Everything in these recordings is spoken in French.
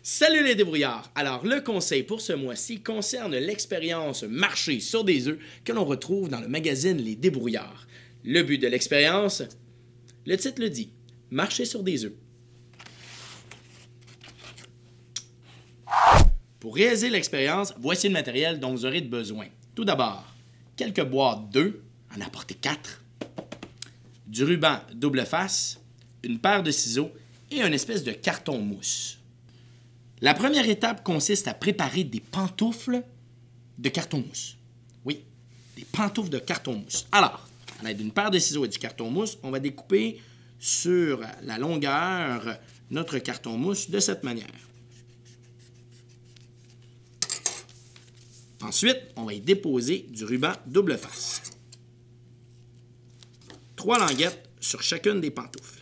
Salut les débrouillards! Alors, le conseil pour ce mois-ci concerne l'expérience marcher sur des œufs que l'on retrouve dans le magazine Les Débrouillards. Le but de l'expérience, le titre le dit, marcher sur des œufs. Pour réaliser l'expérience, voici le matériel dont vous aurez besoin. Tout d'abord, quelques boîtes d'œufs, en apportez 4, du ruban double face, une paire de ciseaux et une espèce de carton mousse. La première étape consiste à préparer des pantoufles de carton mousse. Oui, des pantoufles de carton mousse. Alors, à l'aide d'une paire de ciseaux et du carton mousse, on va découper sur la longueur notre carton mousse de cette manière. Ensuite, on va y déposer du ruban double face. 3 languettes sur chacune des pantoufles.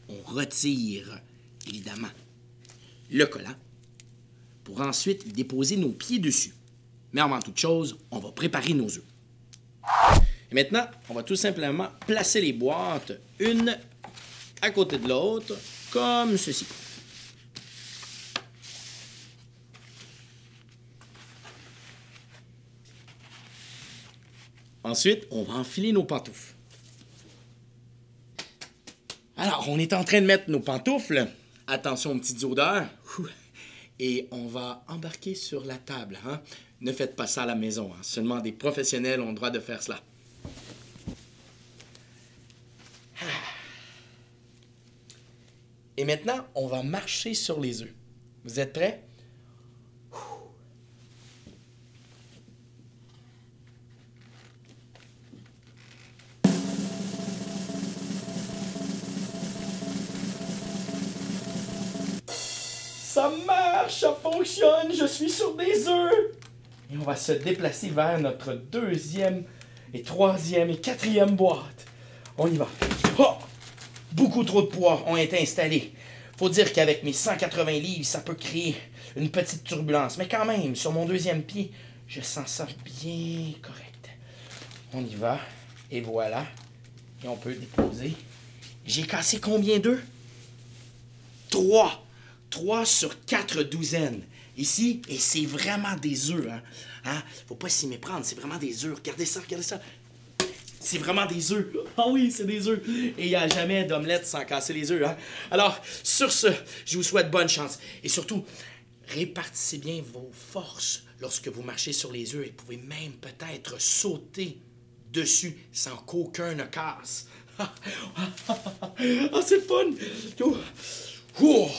On retire, évidemment, le collant pour ensuite déposer nos pieds dessus. Mais avant toute chose, on va préparer nos œufs. Et maintenant, on va tout simplement placer les boîtes une à côté de l'autre, comme ceci. Ensuite, on va enfiler nos pantoufles. Alors, on est en train de mettre nos pantoufles. Attention aux petites odeurs. Et on va embarquer sur la table. Hein? Ne faites pas ça à la maison. Hein? Seulement des professionnels ont le droit de faire cela. Et maintenant, on va marcher sur les œufs. Vous êtes prêts? Ça marche, ça fonctionne, je suis sur des œufs! Et on va se déplacer vers notre deuxième et troisième et quatrième boîte. On y va. Oh! Beaucoup trop de poids ont été installés. Faut dire qu'avec mes 180 livres, ça peut créer une petite turbulence. Mais quand même, sur mon deuxième pied, je sens ça bien correct. On y va. Et voilà. Et on peut déposer. J'ai cassé combien d'œufs? 3. 3 sur 4 douzaines. Ici, et c'est vraiment des œufs. Hein? Faut pas s'y méprendre, c'est vraiment des œufs. Regardez ça, regardez ça. C'est vraiment des œufs. Ah oui, c'est des œufs. Et il n'y a jamais d'omelette sans casser les œufs. Hein? Alors, sur ce, je vous souhaite bonne chance. Et surtout, répartissez bien vos forces lorsque vous marchez sur les œufs. Et vous pouvez même peut-être sauter dessus sans qu'aucun ne casse. Ah, c'est le fun. Oh.